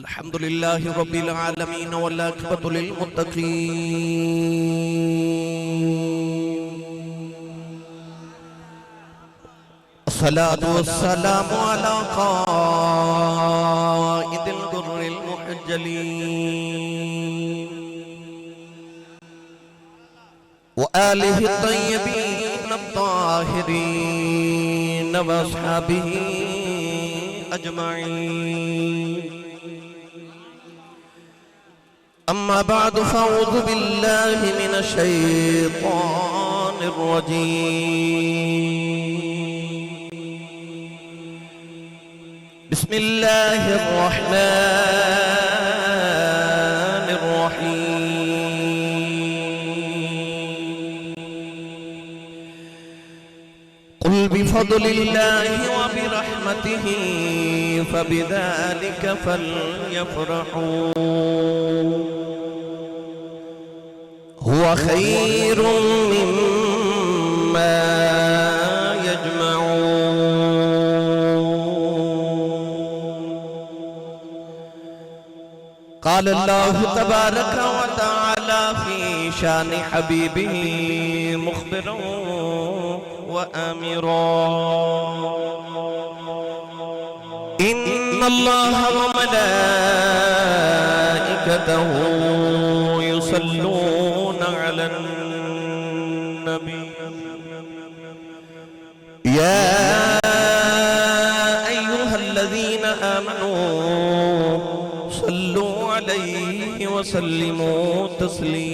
الحمد لله رب العالمين والعاقبة للمتقين الصلاة والسلام على قائد الغر المحجلين وآله الطيبين الطاهرين وأصحابه أجمعين. أما بعد فأعوذ بالله من الشيطان الرجيم. بسم الله الرحمن الرحيم. قل بفضل الله وبرحمته فبذلك فليفرحوا هو خير مما يجمعون. قال الله تبارك وتعالى في شان حبيبه مخبرا وآمرا: إن الله وملائكته يصلون على النبي يا أيها الذين آمنوا صلوا عليه وسلموا تسليما.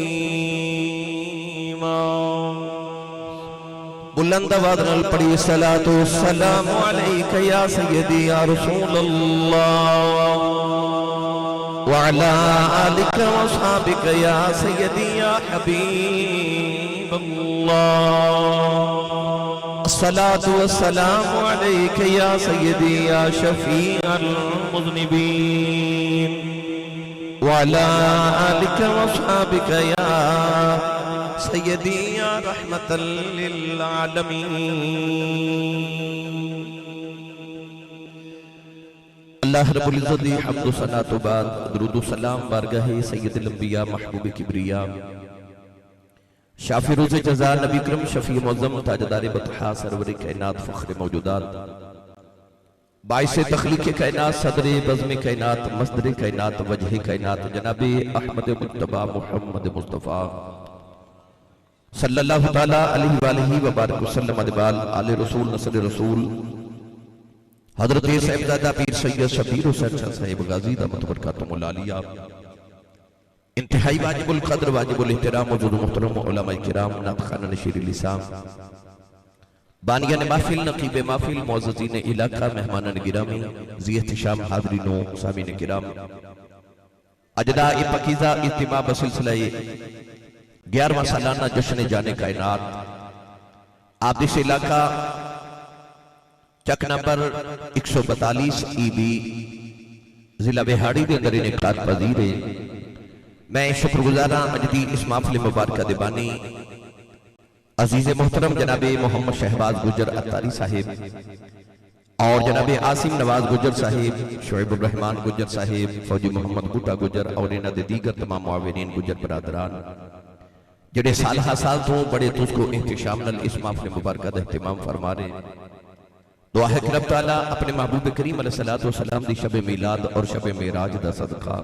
بلند آواز نال پڑھی الصلاۃ والسلام علیک یا سیدی یا رسول اللہ وعلى آلك وصحابك يا سيدي يا حبيب الله. الصلاة والسلام عليك يا سيدي يا شفيع المذنبين وعلى آلك وصحابك يا سيدي يا رحمة للعالمين. اللہ رب العزت دی حمد و ثنا تو بعد درود و سلام بارگاہ سید الانبیاء محبوب کبریا شافی روز جزا نبی کرم شفیع معظم تاجدار بطحا سرور کائنات فخر موجودات باعث تخلیق کائنات صدر بزم کائنات مصدر کائنات وجہ کائنات جناب احمد مجتبی محمد مصطفیٰ صلی اللہ تعالیٰ علیہ وآلہ وبارک وسلم ادبال آل رسول نصر رسول حضرت صاحبزادہ پیر سید شبیر حسین شاہ صاحب غازی دامت برکاتہم العالیہ انتہائی واجب القدر واجب الاحترام موجود محترم علماء کرام ناطقان نشیر لسان بانیان محفل نقیب محفل معززین علاقہ مہمانان گرامی ذی احتشام حاضرین و سامعین کرام اجداء پاکیزہ اجتماع بسلسلہ 11واں سالانہ جشن جانے کائنات آبدش علاقہ چک نمبر 142 ای بی ضلع بہاڑی دے اندر انعقاد پذیر ہے. میں شکر گزارا مجدی اس محفل مبارکہ دیبانی عزیز محترم جناب محمد شہباز گجر اتاری صاحب اور جناب عاصم نواز گجر صاحب شعیب الرحمن گجر صاحب فوجی محمد بوٹا گجر اور انہاں دے دیگر تمام معاونین گجر برادران جڑے سالہ سال تو بڑے تو اس کو احتشام نل اس محفل مبارکہ دا اہتمام فرما رہے ہیں. دعا ہے کہ رب تعالیٰ اپنے محبوب کریم علیہ السلام دی شب میلاد اور شب معراج دا صدقہ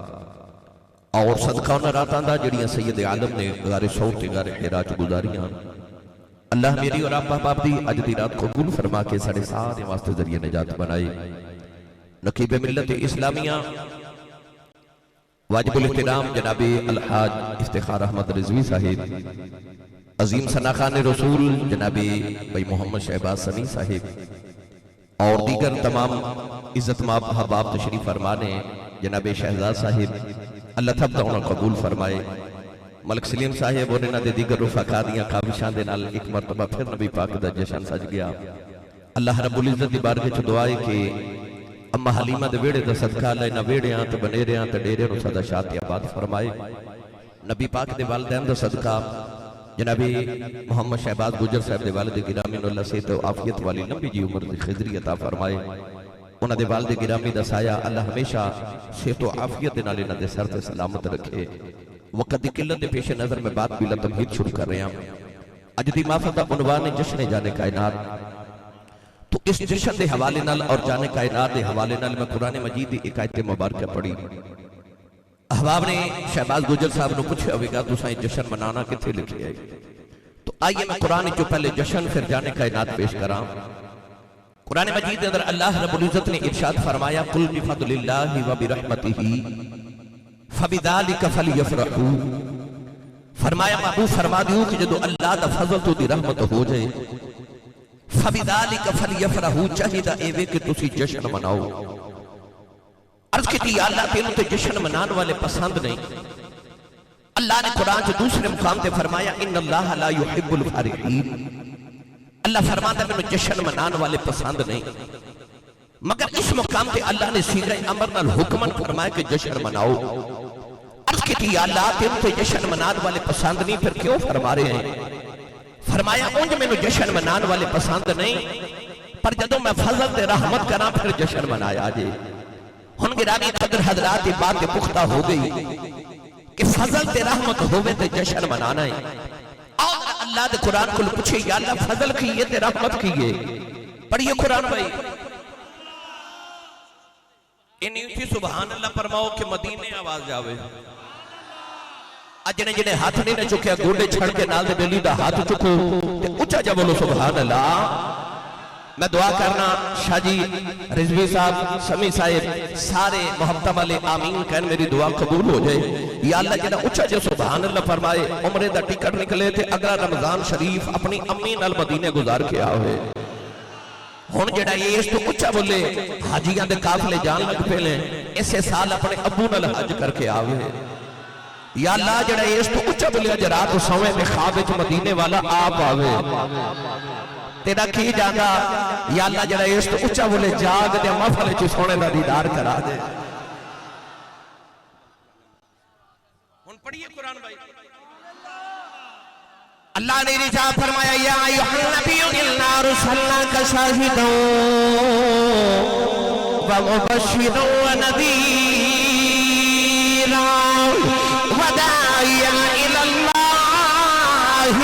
اور صدقہ انہاں راتاں دا جڑیاں سید عالم نے غار صوت غار حراج گزاریاں اللہ میری اور آپ باپ دی اج دی رات قبول فرما کے ساڑھے سارے واسطے ذریعہ نجات بنائے. نقیب ملت اسلامیہ واجب الاحترام جناب الحاج افتخار احمد رضوی صاحب عظیم ثناخان رسول جناب بھائی محمد شہباز سنی صاحب اور دیگر تمام عزت ماب احباب تشریف فرمانے جناب شہزاد صاحب اللہ تھب دعونا قبول فرمائے. ملک سلیم صاحب اور انہاں دے دیگر رفاقادیاں قابشان دے نال ایک مرتبہ پھر نبی پاک دا جشن سج گیا. اللہ رب العزت دی بارگاہ چ دعائے کہ اما حلیمہ دے ویڑے دا صدقہ اللہ انہاں ویڑیاں تے بنیریاں تے ڈیرے نو سدا شاد آباد فرمائے. نبی پاک دے والدین دا صدقہ جناب محمد شہباز گجر صاحب دے والد گرامی اللہ سے تو عافیت والی لمبی جی عمر دی خضری عطا فرمائے. انہاں دے والد گرامی دا سایہ اللہ ہمیشہ صحت و عافیت دے نال انہاں دے سر تے سلامت رکھے۔ وقت دی قلت دے پیش نظر میں بات بلا تمہید شروع کر رہے ہیں۔ اج دی محفل دا عنوان جشن جانے کائنات، تو اس جشن دے حوالے نال اور جانے کائنات دے حوالے نال میں قرآن مجید دی ایک آیت مبارکہ پڑھی۔ احباب نے شہباز گجر صاحب نے پوچھا ہوئے گا تو سائیں جشن منانا کتنے لکھے ہے؟ تو آئیے میں قرآن جو پہلے جشن پھر جانے کائنات پیش کراں۔ قرآن مجید کے اندر اللہ رب العزت نے ارشاد فرمایا قل بفضل اللہ وبرحمتہ فبذالک فلیفرحوا، فرمایا محبوب فرما دیو کہ جدو اللہ دا فضل تو دی رحمت ہو جائے فبذالک فلیفرحوا، چاہیدہ ایوے کہ تسی جشن مناؤ۔ عرض کی تھی اللہ تینوں تے جشن منان والے پسند نہیں۔ اللہ نے قرآن سے دوسرے مقام تے فرمایا ان اللہ لا يحب الفارحین، اللہ فرماتا ہے میں جشن منان والے پسند نہیں، مگر اس مقام تے اللہ نے صیغہ امر نال حکمن فرمایا کہ جشن مناؤ۔ عرض کی تھی اللہ تینوں تے جشن منان والے پسند نہیں، پھر کیوں فرما رہے ہیں؟ فرمایا انج میں جشن منان والے پسند نہیں، پر جدوں میں فضل تے رحمت کراں پھر جشن منایا جے۔ ہن گرامی قدر حضرات بات پختہ ہو گئی کہ فضل تے رحمت ہوئے تے جشن منانا ہے۔ اور اللہ دے قرآن کو پوچھے یا اللہ فضل کیے تے رحمت کیے، پڑھئے قرآن بھائی انہی اچھی سبحان اللہ فرماؤ کہ مدینے آواز جاوے۔ جنہیں جنہیں ہاتھ نہیں نہ چکے گوڑے چھڑ کے نال دے بلی دا ہاتھ چکو تے اچھا جا بولو سبحان اللہ۔ میں دعا کرنا شاہ جی رضوی صاحب سمی صاحب سارے محبتہ والے آمین کہن میری دعا قبول ہو جائے۔ یا اللہ جنہ اچھا جو سبحان اللہ فرمائے عمرے دا ٹکٹ نکلے تھے اگلا رمضان شریف اپنی امی نال مدینے گزار کے آوے۔ ہون جڑا یہ اس تو اچھا بولے حاجیاں دے قافلے جان لگ پہلے اسے سال اپنے ابو نال حج کر کے آوے۔ یا اللہ جڑا یہ اس تو اچھا بولے جرات سوئے میں خواب وچ مدینے والا آپ آوے۔ تیرا کی جاگا یا اللہ جڑا اس تو اچھا بولے جاگ دے محفل چ سونے دا دیدار کرا دے۔ ہن پڑھیے قرآن بھائی اللہ نے رضا فرمایا یا ایھا النبی انا ارسلناک شاہدا ومبشرا ونذیرا وداعیا الی اللہ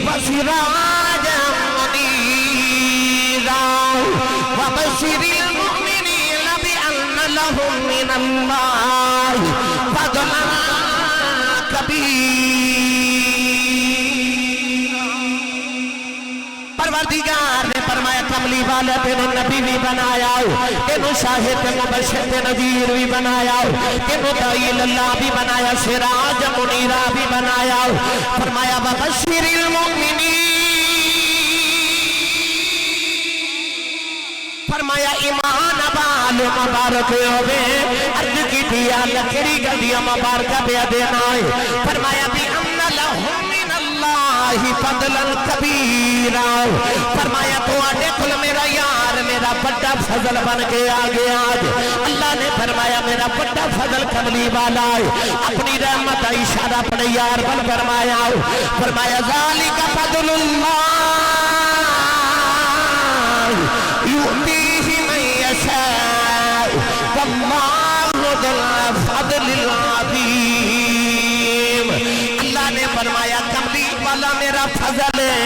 باذنہ وسراجا منیرا وبشر المؤمنین بأن لهم من اللہ فضلا کبیرا۔ پروردگار نے فرمایا کملی والا تینوں نبی بھی بنایا، تینوں شاہد مبشر نذیر بھی بنایا، تینوں داعی اللہ بھی بنایا، سراج منیرا بھی بنایا۔ فرمایا وبشر المؤمنین، فرمایا ایمان بال مبارک ہوئے۔ عرض کی دیا لکڑی گلیا مبارکہ بے دینا ہے۔ فرمایا بِأَنَّ لَهُم مِّنَ اللَّهِ فَضْلًا كَبِيرًا، فرمایا تو آٹے کھل میرا یار میرا بڑا فضل بن کے آگے آج۔ اللہ نے فرمایا میرا بڑا فضل کملی والا ہے، اپنی رحمت اشارہ پڑے یار بن فرمایا۔ فرمایا ذَلِكَ فَضْلُ اللَّهِ يُؤْتِيهِ مَن يَشَاءُ وَاللَّهُ ذُو الْفَضْلِ الْعَظِيمِ۔ اللہ نے فرمایا کملی والا میرا فضل ہے۔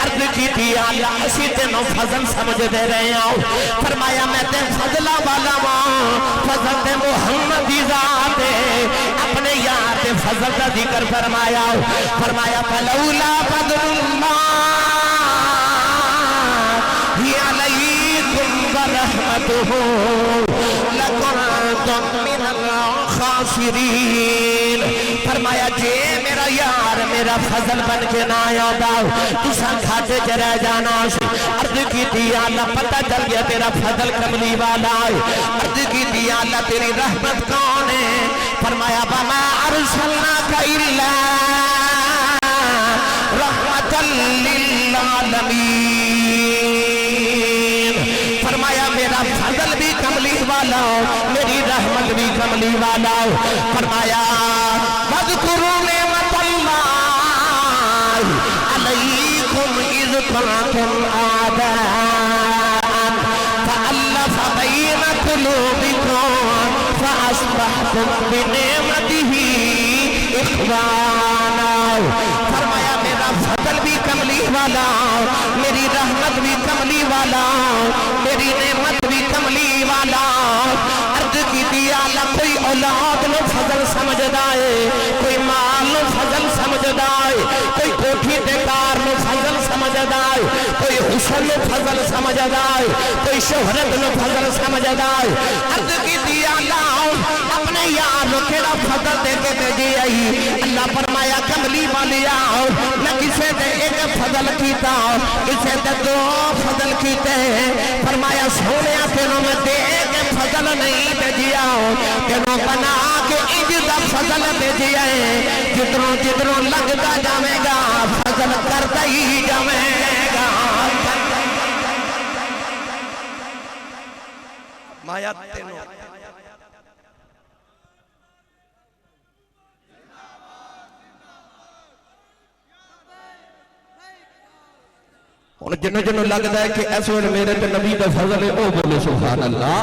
عرض کی تھی اللہ اسی تینوں فضل سمجھ دے رہے ہیں۔ فرمایا میں تے فضلہ والا ماں، فضل تے محمد ذات ہے، اپنے یار تے فضل کا ذکر فرمایا۔ فرمایا فلولا فضل اللہ علیکم ورحمتہ لکنتم من الخاسرین۔ فرمایا جے میرا یار میرا فضل بن کے نہ آیا تساں گھاٹے چ رہ جانا سی۔ عرض کی تھی اللہ پتہ چل گیا تیرا فضل کملی والا ہے۔ عرض کی تھی اللہ تیری رحمت کون ہے؟ فرمایا وما ارسلناک الا رحمۃ للعالمین۔ فرمایا میرا فضل بھی کملی والا، میری رحمت بھی کملی والا۔ فرمایا وَاذْكُرُوا نِعْمَةَ اللَّهِ عَلَيْكُمْ إِذْ كُنْتُمْ أَعْدَاءً قلوبكم فأصبحتم بنعمته إخوانا. فرمایا میرا فضل بھی کملی والا، میری رحمت بھی کملی والا، میری نعمت بھی کملی والا. عرض کی دیا اللہ کوئی اولاد نو فضل سمجھدا ہے، کوئی مال نو فضل سمجھدا ہے، کوئی کوٹھی دیکار نو فضل سمجھدا ہے، کوئی حسن نو فضل سمجھدا ہے، کوئی شہرت نو فضل سمجھدا ہے. عرض کی دیا اللہ اپنے یار نو کیڑا فضل دے کے بھیجی آئی. اللہ فرمایا کملی والی آؤ، نہ کسے دے ایک فضل کیتا کسے دے دو فضل کیتے. فرمایا سونیا تینوں میں دے ایک فضل نہیں بھیجیا، تینوں بنا کے اجدا فضل بھیجیا ہے. جتنوں جتنوں لگتا جاوے گا فضل کرتا ہی جاوے گا. مایا تینوں اور جنہوں جنہوں لگتا ہے کہ ایسے وقت میرے تے نبی دا فضل ہے او بولے سبحان اللہ.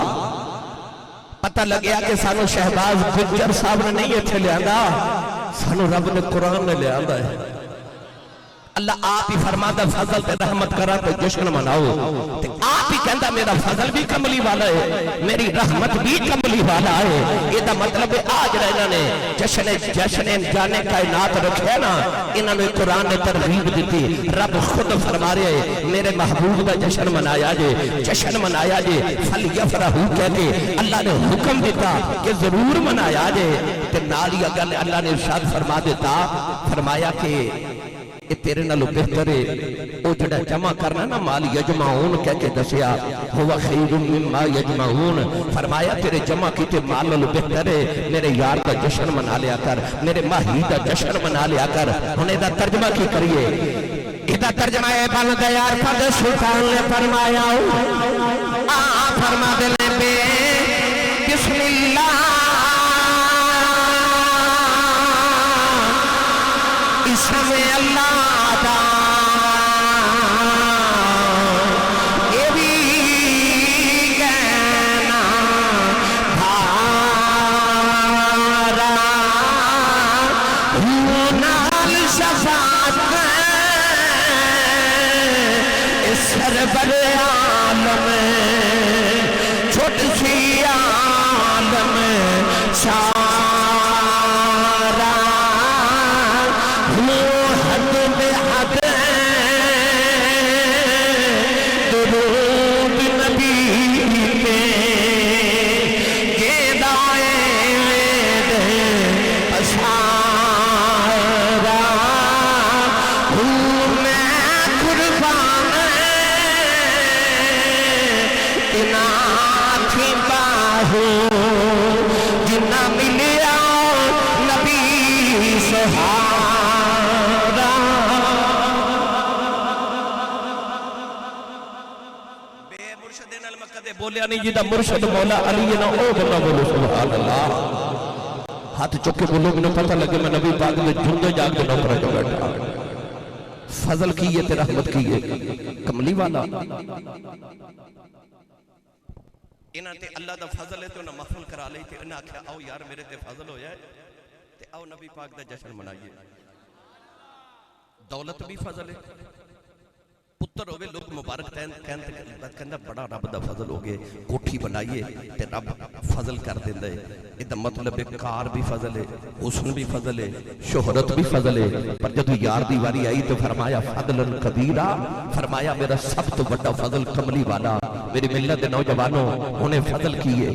پتہ لگیا کہ سانو شہباز گجر صاحب نے نہیں اتھے لے آندا، سانو رب نے قرآن نے لے آندا ہے. اللہ آپ ہی فرماتا فضل تے رحمت کرا تو جشن مناؤ. آپ ہی کہندا میرا فضل بھی کملی والا ہے، میری رحمت بھی کملی والا ہے. یہ دا مطلب ہے آج رہنا نے جشن جانے کائنات رکھے نا، انہوں نے قرآن نے ترغیب دیتی. رب خود فرما رہے ہیں میرے محبوب دا جشن منایا جے، جشن منایا جے. فَلْيَفْرَحُوا کہتے اللہ نے حکم دیتا کہ ضرور منایا جے. تے نالی اگر اللہ نے ارشاد فرما دیتا، فرمایا کہ کہ تیرے نالو بہتر ہے او جڑا جمع کرنا نا مال یجمعون کہہ کے دسیا ہوا خیر مما یجمعون. فرمایا تیرے جمع کیتے مال نالو بہتر ہے میرے یار کا جشن منا لیا کر، میرے ماہی کا جشن منا لیا کر. انہیں دا ترجمہ کی کریے، ادھا ترجمہ ہے بند یار فد سلطان نے فرمایا فرما دلے بے بسم اللہ اسم اللہ دا یہ بھی کہنا بھارا نال شفاعت اس سربر عالم چھوٹ سی عالم سارا حد بحد درود نبی پہ گیدائے پسارا ہوں میں قربان تنا تھی باہو جنہ ملیا نبی سہارا. بے مرشد المقدے بولیا نہیں جیدہ مرشد مولا علی نا او بنا بولو سبحان اللہ. ہاتھ چکے بولو گے پتہ لگے میں نبی پاک میں جھنڈے جاگ کے نوکرہ جو بیٹھا. فضل کیے تے رحمت کیے کملی والا. انہاں تے اللہ دا فضل ہے تو انہاں محفل کرا لئی تے انہاں کہا آؤ یار میرے تے فضل ہو جائے تے آؤ نبی پاک دا جشن منائیے. دولت بھی فضل ہے، پتر ہوئے لوگ مبارک کہندہ بڑا رب دا فضل ہو گئے، کوٹھی بنائیے تے رب فضل کر دیندہ ہے. یہ مطلب ہے کار بھی فضل ہے، حسن بھی فضل ہے، شہرت بھی فضل ہے. پر جب یار دیواری آئی تو فرمایا فضل کبیرہ، فرمایا میرا سب تو بڑا فضل کملی والا. میری ملت نوجوانوں انہیں فضل کیے.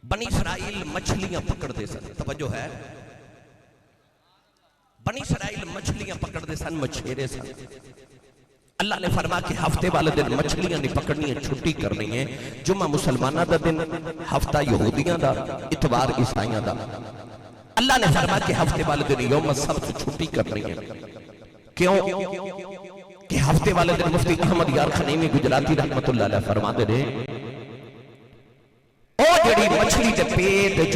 بنی اسرائیل مچھلیاں پکڑ دے سن، توجہ ہے، بنی اسرائیل مچھلیاں پکڑ دے سن، مچھیرے سن. اللہ نے فرما کہ ہفتے والے دن مچھلیاں نہیں پکڑنی ہیں، چھٹی کرنی ہے. جمعہ مسلمانہ دا دن، ہفتہ یہودیاں دا، اتوار عیسائیاں دا. اللہ نے فرما کہ ہفتے والے دن یوم سبت چھٹی کرنی ہے. کیوں؟ کہ ہفتے والے دن مفتی احمد یار خنیمی گجراتی رحمت اللہ علیہ فرما دے رہے او جڑی مچھلی تے پیٹ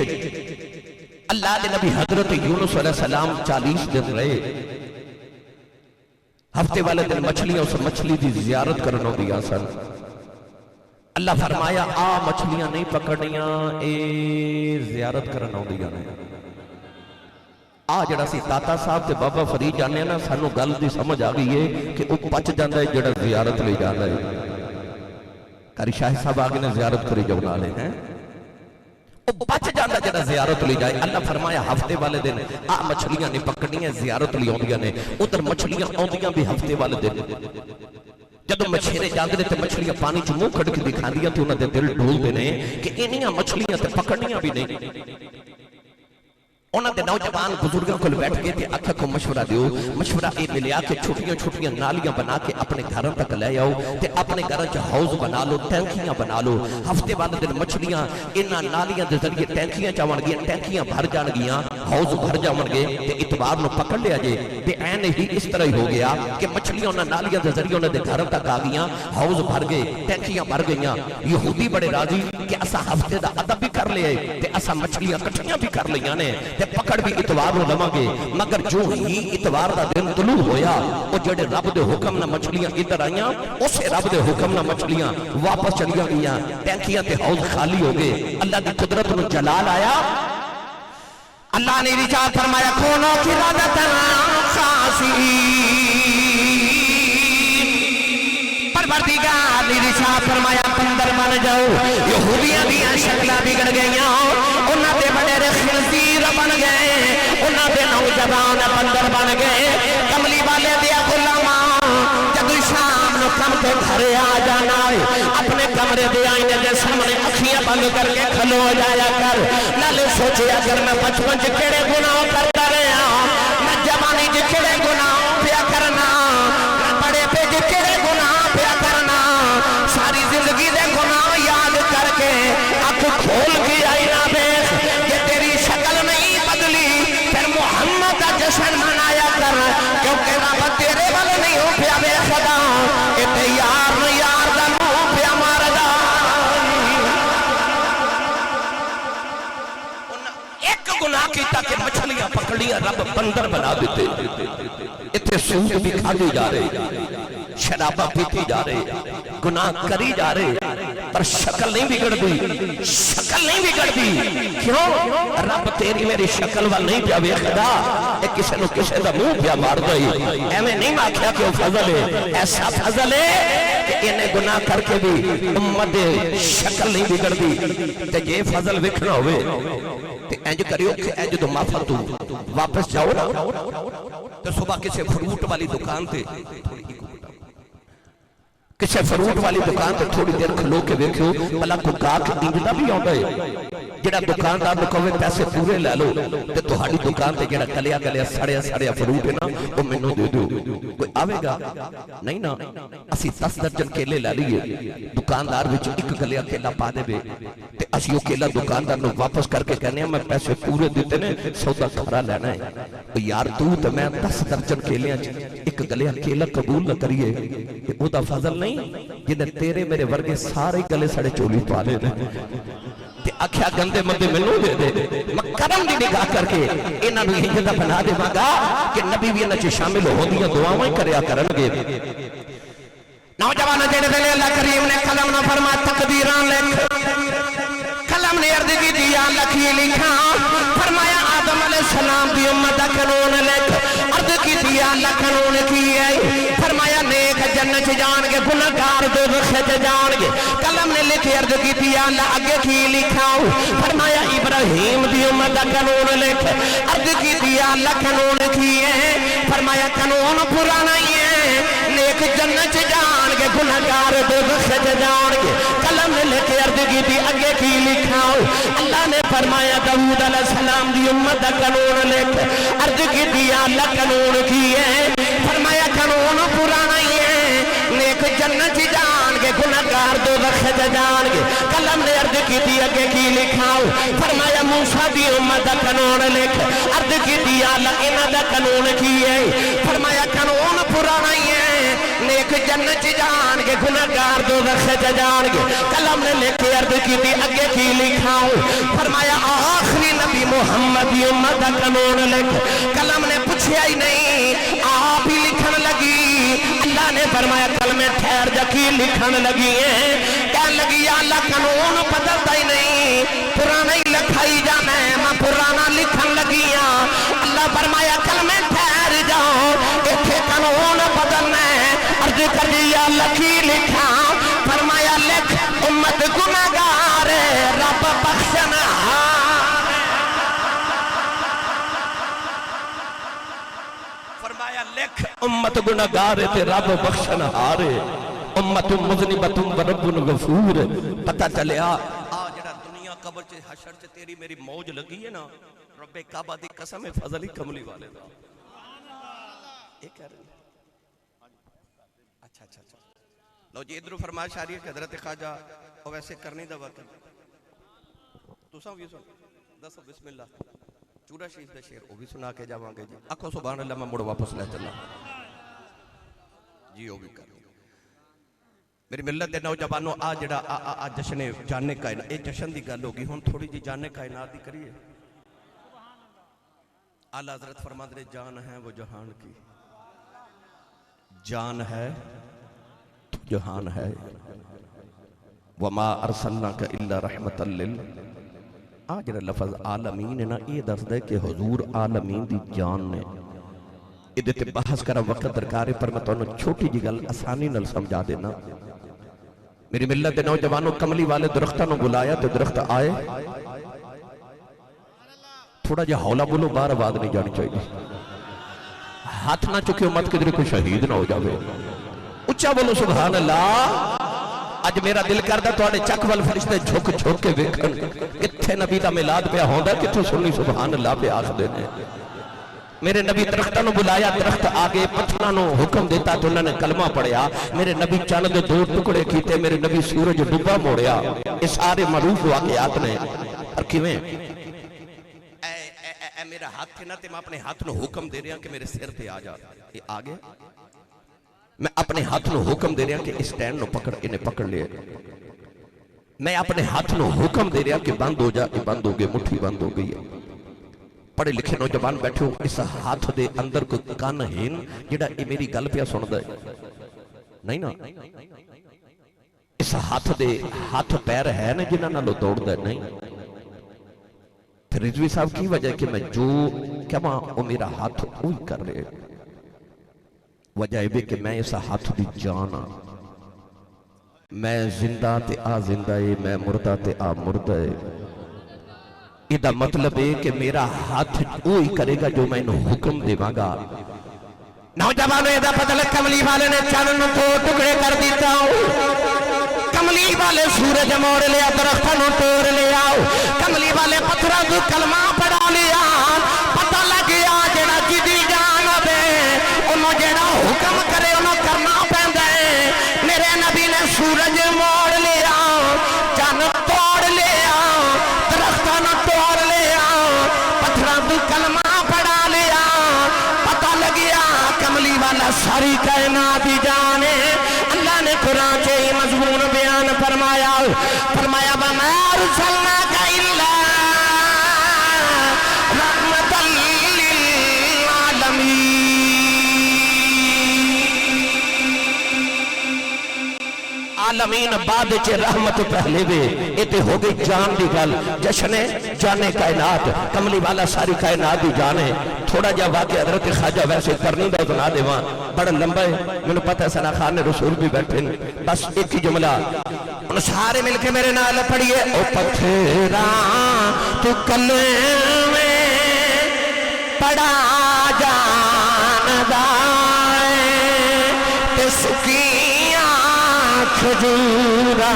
اللہ دے نبی حضرت یونس علیہ السلام 40 دن رہے. ہفتے والے دن مچھلیاں اس مچھلی دی زیارت کرنوں دیا سن. اللہ فرمایا آ مچھلیاں نہیں پکڑنیاں، اے زیارت کرن آؤندیاں نے۔ آ جڑا سی تاتا صاحب تے بابا فرید جانے نا، سانو گل دی سمجھ آ گئی ہے کہ وہ پچ جاندہ ہے جڑا زیارت لے جاندہ ہے۔ کاری شاہ صاحب آگے نے زیارت کری جو بنا لے ہیں، وہ بچ جاندہ جڑا زیارت لے جائے۔ اللہ فرمایا ہفتے والے دن آ مچھلیاں نہیں پکڑنی ہیں، زیارت لے آندیاں نے۔ ادھر مچھلیاں آندیاں بھی ہفتے والے دن۔ جدو مچھیرے جاندے نے تے مچھلیاں پانی چ منہ کھڑ کے دکھاندیاں تے انہاں دے دل ڈول دے نے کہ انہاں مچھلیاں تے پکڑنیاں بھی نہیں۔ انہاں دے نوجوان بزرگوں کو بیٹھ کے تے اکھا کو مشورہ دیو، مشورہ اے ملیا کہ چھوٹیاں نالیاں بنا کے اپنے گھراں تک لے آؤ تے اپنے گھراں چ حوض بنا لو، ٹینکیاں بنا لو۔ ہفتے والے دن مچھلیاں انہاں نالیاں دے ذریعے ٹینکیاں چاون گیاں، ٹینکیاں بھر جان گیاں، حوض بھر جاون گے تے اتوار نو پکڑ لیا جے۔ تے عین ہی اس طرح ہی ہو گیا کہ مچھلیاں انہاں نالیاں دے ذریعے انہاں دے گھراں تک آ گیاں، حوض بھر گئے، ٹینکیاں بھر گئیاں۔ یہودی بڑے راضی کہ اسا ہفتے دا ادب بھی کر لئے تے اسا مچھلیاں کٹھیاں بھی کر لیاں نے تے پکڑ بھی اتوار نو لواں گے۔ مگر جو ہی اتوار دا دن طلوع ہویا، وہ جڑے رب دے حکم نہ مچھلیاں ادھر آئیاں، اسے رب دے حکم نہ مچھلیاں واپس چلیاں گیاں، ٹینکیاں تے حوض خالی ہو گئے۔ اللہ دی قدرت نو جلال آیا، اللہ نے رجال فرمایا کونو قردۃ خاسئین، پروردگار نے رجال فرمایا بندر بن جاؤ۔ یہودیاں دیاں شکلاں بگڑ گئیاں، انہاں دے بڑے خنزیر بن گئے، انہاں دے نوجوان بندر بن گئے۔ کملی والے دیا غلاماں جدو شام نو کم تو گھر آ جانا ہے، اپنے کمرے دے آئینے دے سامنے اکھیاں بند کر کے کھلو جایا کر۔ نالے سوچے اگر میں بچپن چ کیڑے گناہ کرتا رہا، میں جوانی چ کیڑے گناہ پیا کرنا، میں بڑے پہ کیڑے گناہ پیا کرنا، ساری زندگی دے گناہ یاد کر کے اکھ کھول کے آئی نہ دیکھ کہ تیری شکل نہیں بدلی، پھر محمد کا جشن منایا کر، کیونکہ رب تیرے والے نہیں ہو پیا بے خدا، اتے یار دا نو پیا مار دا۔ ایک گناہ کیتا کہ مچھلیاں پکڑیاں رب بندر بنا دیتے، اتنے سود بھی کھالی جا رہے، شرابہ پیتی جا رہے، گناہ کری جا رہے، پر شکل نہیں بگڑ دی، شکل نہیں بگڑ دی۔ کیوں؟ رب تیری میری شکل وال نہیں پیا وے خدا، ایک کسے نو کسے دا منہ پیا مار دئی۔ ایمیں نہیں ماکھیا کہ وہ فضل ہے، ایسا فضل ہے کہ انہیں گناہ کر کے بھی امت شکل نہیں بگڑ دی۔ تے یہ فضل وکھنا ہوئے تے انج کریو کہ انج تو معافر تو واپس جاؤ نا، تو صبح کسے فروٹ والی دکان تے کسے فروٹ والی دکان تے تھوڑی دیر کھلو کے دیکھو بھلا کوئی گاہک انجدا بھی آندا ہے جڑا دکاندار نوں کہے پیسے پورے لے لو تے تہاڈی دکان تے جڑا گلیا گلیا سڑیا فروٹ ہے نا وہ مینوں دے دو، کوئی آوے گا نہیں نا؟ اسی 10 درجن کیلے لے لیے، دکاندار وچ ایک گلیا کیلا پا دے تے اسی او کیلا دکاندار نوں واپس کر کے کہنے میں پیسے پورے دیتے نے، سودا کھرا لینا ہے۔ یار تو تے میں 10 درجن کیلیاں ایک گلیا کیلا قبول نہ کریے کہ او دا فضل نہیں جنہیں تیرے میرے ورگے سارے گلے سڑے چولی پالے نے تے اکھیا گندے مندے مینوں دے دے، میں کرم دی نگاہ کر کے انہاں نوں انج دا بنا دیواں گا کہ نبی بھی انہاں چ شامل ہوندیاں دعاواں کریا کرن گے۔ نوجوان جڑے ویلے اللہ کریم نے قلم نہ فرما تقدیراں لکھ، قلم نے عرض کی دیا لکھی لکھاں، فرمایا آدم علیہ السلام دی امت دا قانون لکھ، عرض کی دیا اللہ قانون کی ہے، فرمایا نیک جنت جان گے گنہگار دوزخ جان گے، قلم نے لکھی عرض کی دیا اللہ اگے کی لکھاؤ، فرمایا ابراہیم دی امت دا قانون لکھ، عرض کی دیا اللہ قانون کی ہے، فرمایا قانون پرانا ہی ہے، نیک جنت جان گے گنہگار دوزخ جان گے، قلم نے لکھی عرض کی دی اگے کی لکھاؤ، اللہ نے فرمایا داؤد علیہ السلام دی امت دا قانون لکھ، عرض کی دیا اللہ قانون کی ہے، فرمایا قانون پرانا ہی ہے، نیک جنت جان گے گنہگار دوزخ جان گے، قلم نے عرض کی دی اگے کی لکھاؤ، فرمایا موسیٰ دی امت دا قانون لکھ، عرض کی دیا اللہ انہاں دا قانون کی ہے، فرمایا قانون پرانا ہی ہے، نیک جنت جان گے گنہگار دوزخ جان گے، قلم نے لکھ عرض کی دی اگے کی لکھاؤ، فرمایا آخری نبی محمد دی امت دا قانون لکھ، قلم نے پوچھیا ہی نہیں آپ ہی لکھن لگی، اللہ نے فرمایا کلمے ٹھہر جا کی لکھن لگی ہے کہنے لگی یا اللہ قانون بدلتا ہی نہیں پرانا ہی لکھائی جانا ہے میں پرانا لکھن لگی ہاں اللہ فرمایا کلمے ٹھہر جاؤ ایتھے قانون بدلنا ہے عرض کر دی یا اللہ کی لکھا فرمایا لکھ امت گناہگار رب بخشنا فرمایا لکھ امت گناہگار تے رب بخشنا ہارے امت مذنبت ورب غفور پتہ چلے جڑا دنیا قبر چے حشر چے تیری میری موج لگی ہے نا رب کعبہ دی قسم فضل کملی والے دا یہ کہہ رہے ہیں اچھا لو جی ادھر فرمائش آ رہی ہے کہ حضرت خواجہ اور ویسے کرنے دا وقت تو ساں بھی سن دسو بسم اللہ چورا شریف دے شیر وہ بھی سنا کے جاواں گے جی آکھو سبحان اللہ میں مڑ واپس لے چلا جی وہ بھی کر میری ملت دے نوجوانوں آ جڑا آ جشن جانے کائنات اے جشن دی گل ہوگی ہن تھوڑی جی جانے کائنات دی کریے اعلیٰ حضرت فرماتے ہیں جان ہے وہ جہان کی جان ہے تو جہان ہے وما ارسلناک الا رحمت لل آج لفظ عالمین ہے نا یہ دس دے کہ حضور عالمین دی جان نے ادھے تے بحث کرا وقت درکار ہے پر میں تو چھوٹی جی گل آسانی نل سمجھا دینا میری ملت دے نوجوانوں کملی والے درختہ نو بلایا تو درخت آئے تھوڑا جا حولا بولو بار آواز نہیں جانی چاہیے ہاتھ نہ چکے امت کے کوئی شہید نہ ہو جاوے اچھا بولو سبحان اللہ آج میرا دل کردہ تو آنے چک وال فرشتے جھوک جھوک کے ویکھن کتھے نبی دا ملاد پہ ہوندہ کتھے سنی سبحان اللہ پہ آخ دینے میرے نبی درختہ نو بلایا درخت آگے پتھرہ نو حکم دیتا تو انہوں نے کلمہ پڑھیا میرے نبی چاند دو ٹکڑے کیتے میرے نبی سورج ڈبا موڑیا اس سارے معروف واقعات نے اور کیویں اے میرا ہاتھ تھے نا تے میں اپنے ہاتھ نو حکم دے رہا کہ میرے سر تے آ جا یہ آگے میں اپنے ہاتھ نو حکم دے رہا کہ اس سٹینڈ نو پکڑ انہیں پکڑ لے میں اپنے ہاتھ نو حکم دے رہا کہ بند ہو جا یہ بند ہو گئے مٹھی بند ہو گئی ہے پڑھے لکھے نوجوان بیٹھے ہو اس ہاتھ دے اندر کوئی کان ہین جڑا یہ میری گل پہ سن دے نہیں نا اس ہاتھ دے ہاتھ پیر ہے نا جنہاں نالو دوڑ دے نہیں پھر رضوی صاحب کی وجہ کہ میں جو کیا ماں وہ میرا ہاتھ اوہی کر رہے وجہ ہے کہ میں اس ہاتھ دی جانا میں زندہ تے آ زندہ ہے میں مردہ تے آ مردہ ہے یہ مطلب ہے کہ میرا ہاتھ وہی کرے گا جو میں انہوں حکم دے گا نوجوانوں یہ پتہ لگ کملی والے نے چاند کو ٹکڑے کر دیتا ہوں کملی والے سورج موڑ لیا درختوں نو توڑ لیا کملی والے پتھروں کو کلمہ پڑھا لیا پتہ لگ گیا جڑا جدی جان دے انہوں جڑا حکم کرے انہوں کرنا پہندا ہے میرے نبی نے سورج موڑ لیا چاند توڑ لیا درختوں نو توڑ لیا پتھروں کو کلمہ پڑھا لیا پتہ لگیا کملی والا ساری کائنات دی جانے اللہ نے قرآن سے مضمون بیان فرمایا وَمَا أَرْسَلْنَاكَ إِلَّا رَحْمَةً لِّلْعَالَمِينَ عالمین بعد چے رحمت پہلے وے ایتے ہو گئی جان دی گل جشن جانے کائنات کملی والا ساری کائنات دی جانے تھوڑا جا واقع حضرت خواجہ ویسے کرنی دا سنا دے وہاں بڑا لمبا ہے میں نے پتہ ہے سنا خان رسول بھی بیٹھے بس ایک ہی جملہ ان سارے مل کے میرے نال پڑھئے او پتھراں تو کلمے پڑا جان دائے تے سکیاں کھجوراں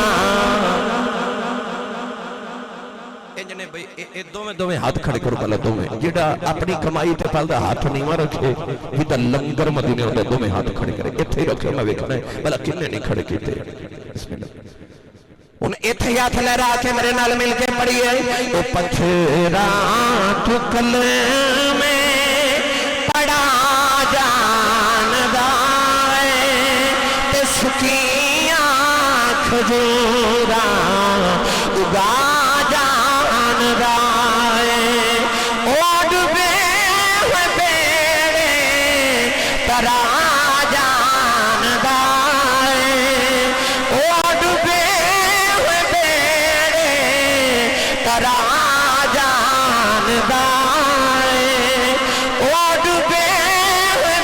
دو میں ہاتھ کھڑے کرو پہلے دو میں جیڑا اپنی کمائی تے پہلے ہاتھ نہیں ماں رکھے جیتا لنگر مدینے ہوتا ہے دو میں ہاتھ کھڑے کرے اتھے ہی رکھے میں ویکھنا ہے بھلا کنے نہیں کھڑے کیتے بسم اللہ ان اتھے ہی ہاتھ لہرا کے میرے نال مل کے پڑھئے او پتھراں تو کلمے پڑا جان دائے تے سکیاں کھجوراں اگا جان دائے اوڈ بے ہوئے بیڑے ترا جان دائے ترا جاندا او ڈبے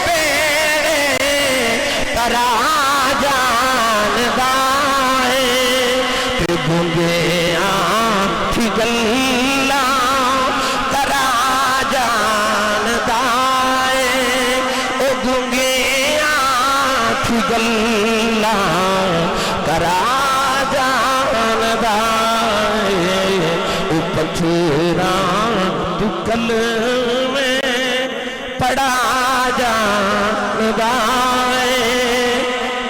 بیڑے ترا جاندا تے گونگیاں تھی گلاں ترا جاندا او گونگیاں تھی گلاں ترا جاندا او پتھراں تو کلمے پڑا جاندا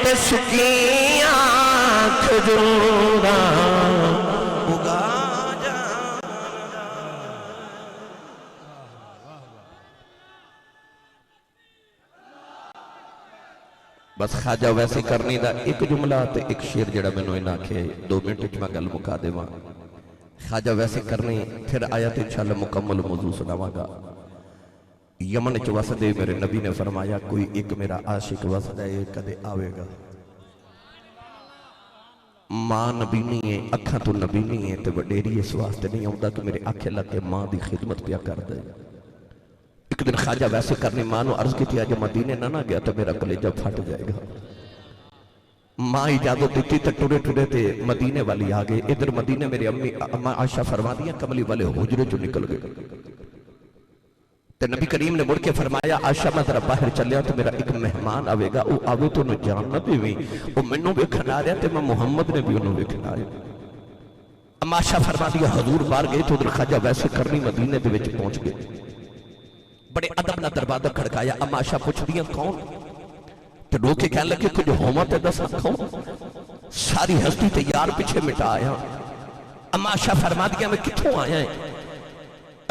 تے سکیاں کھجوراں اگا جاندا۔ بس خواجہ ویسے کرنی دا ایک جملہ تے ایک شیر جڑا میں نوئے ناکھے 2 منٹ میں گل مکا دے وہاں خواجہ ویسے کرنی پھر آیت انشاءاللہ مکمل موضوع سناواں گا۔ یمن چ وسدے میرے نبی نے فرمایا کوئی ایک میرا عاشق وسدے کدے آوے گا، ماں نبی نہیں ہے، اکھاں تو نبی نہیں ہے، تے وڈیری اس واسطے نہیں آؤں کہ میرے آنکھیں لگے ماں دی خدمت پیا کر دے۔ ایک دن خواجہ ویسے کرنی ماں نو عرض کی تھی آج مدینے نہ گیا تو میرا کلیجہ پھٹ جائے گا۔ ماں اجازت دیتی تو ٹورے ٹورے تے مدینے والی آگئے، ادھر مدینے میرے اماں عائشہ فرما دیا کملی والے حجرے جو نکل گئے۔ تے نبی کریم نے مڑ کے فرمایا عائشہ میں ذرا باہر چلیا تو میرا ایک مہمان آوے گا، وہ آوے تو انہوں جان نہ دیویں، وہ منوں بھی کھنا رہا تے میں محمد نے بھی انہوں بھی کھنا رہا۔ اماں عائشہ فرما دیا حضور بار گئے تو ادھر خواجہ ویسے کرنی مدینے دے وچ پہنچ گئے، بڑے ادب نہ دروازہ کھڑکایا۔ اماں عائشہ پوچھ دیا کون؟ تو رو کے کہنے لگے کچھ ہوما تے دس کون؟ ساری ہستی تیار پیچھے مٹا آیا۔ اماں عائشہ فرما دیا میں کتھوں آیا ہے؟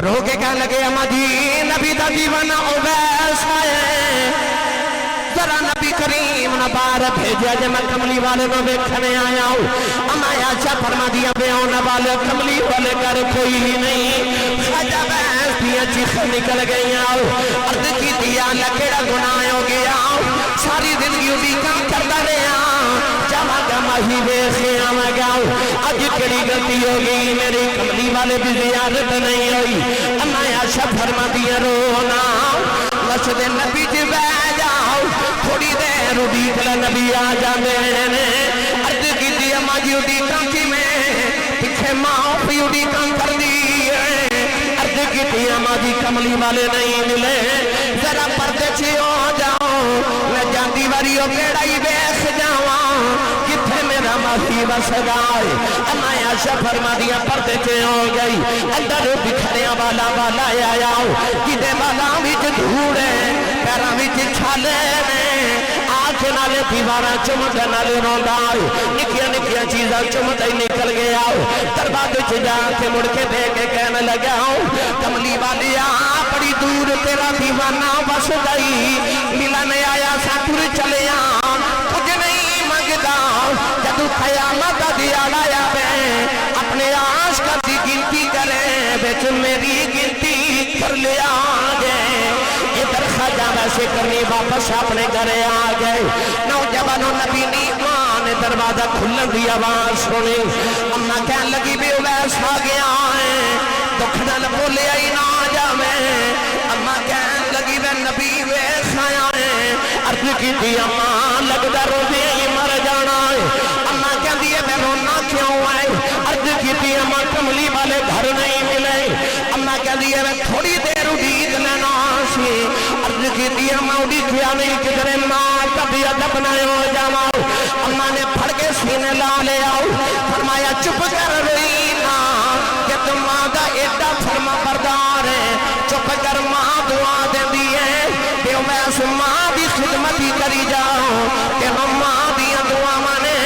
رو کے کہنے لگے اماں جی نبی دا دیوانہ اویس آئے، ذرا نبی کریم نہ بار بھیجیا جے میں کملی والے نو دیکھنے آیا ہوں۔ اماں عائشہ فرما دیا بے ہونے والے کملی والے کر کوئی نہیں۔ خواجہ بیس دیا چیخ نکل گئی آؤ، عرض کی دیا لکڑا گناہ ہو گیا، ساری زندگی بھی کام کرتا رہا، جمع جمع ہی بے خیام گاؤں، اج کڑی غلطی ہو گئی میری کملی والے بھی زیارت نہیں ہوئی۔ اماں عائشہ فرما دیا رونا مسجد نبی جی بہ جاؤ، تھوڑی دیر اڈیک لے نبی آ جاندے نے۔ عرض کی دی اماں جی اڈیکاں کی میں پیچھے ماں پی اڈیکاں کر دی، عرض کی دی اماں جی کملی والے نہیں ملے، ذرا پردے چھ ہو جاؤ، میں جاندی واریوں کیڑائی بیخ جاواں، کتھے میرا ماہی بسگائے۔ اماں عائشہ فرما دیا پردے چھ ہو گئی، اندر بکھریاں والا والا آیا، کدے والا وچ دھوڑے پیراں وچ چھالے نے، آنکھ نالے دیواراں چمٹے نالے روندائے، نکیاں نکیاں چیزاں چمٹے نکل گیا، دروازے چ جا کے مڑ کے دے کے کہنے لگا کملی والی بڑی دور تیرا دیوانہ بس گئی، ملن آیا ساتور چلیا کچھ نہیں منگدا، جدو قیامت دیالا یا بے اپنے عاشق دی گنتی کرے بچ میری گنتی کر لیا گئے۔ ادھر خواجہ ویسے کرنی واپس اپنے گھرے آ گئے، نوجوانوں نبی نیمان دروازہ کھلن دی آواز سنی، اماں کہنے لگی بھی اویس آ گیا ہے، دکھنا بولے آئی نہ جاویں، اماں کہنے لگی وے نبی ویس آیا ہے، عرض کی تھی اماں لگدا روزے ہی مر جانا ہے، اماں کہہ دیئے میں رونا کیوں ہے، عرض کی تھی اماں کملی والے گھر نہیں ملے، اماں کہہ دیئے میں تھوڑی دیر اڈیک لینا سی، عرض کی تھی اماں اڈیکیا نہیں کدھرے ماں کبھی ادب نہ ہو جاؤ، اماں نے پھڑ کے سینے لا لے آؤ، فرمایا چپ کر رہی نا کہ تم ماں دا ایڈا فرما بردار ہے، چپ کر ماں دعا دے دیئے کہ میں اس ماں دی خدمتی کری جاؤں کہ ہم ماں دیاں دعا مانے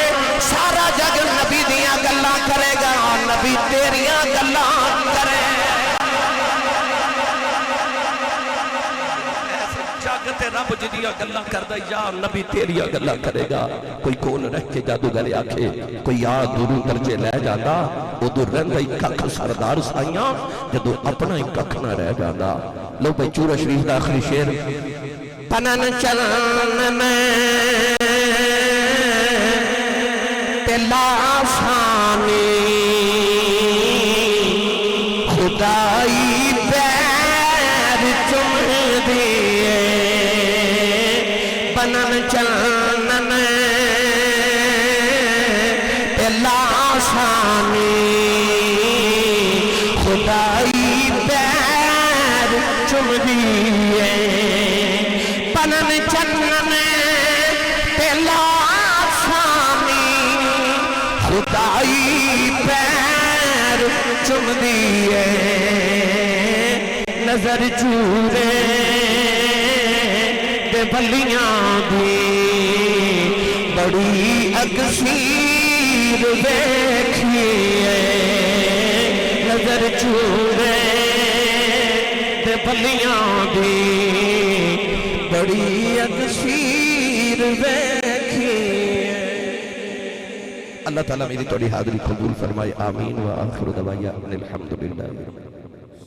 سارا جگ نبی دیاں گلاں کرے گا، نبی تیریاں گلاں کرے تے رب جدیاں گلاں کردہ یا نبی تیریاں گلاں کرے گا۔ کوئی کون رہ کے جادوگر آکھے کوئی یاد دوروں درجے لے جاتا، ادھو رہندا ہی ککھ سردار سائیاں جدو اپنا ہی ککھ نہ رہ جاتا۔ لو بھائی چورہ شریف دا آخری شیر پنن چلن میں تلا سانی پنن چنن تے لاشانی خدائی پیر چم دیئے پنن چنن تے لاشانی خدائی پیر چم دیئے نظر چورے دے بلیاں دی بڑی اکثیر دیکھیے نظر چورے دے بلیاں دی بڑی اکثیر دیکھیے اللہ تعالیٰ میری توڑی حاضری قبول فرمائے آمین و آخر دعوایا الحمدللہ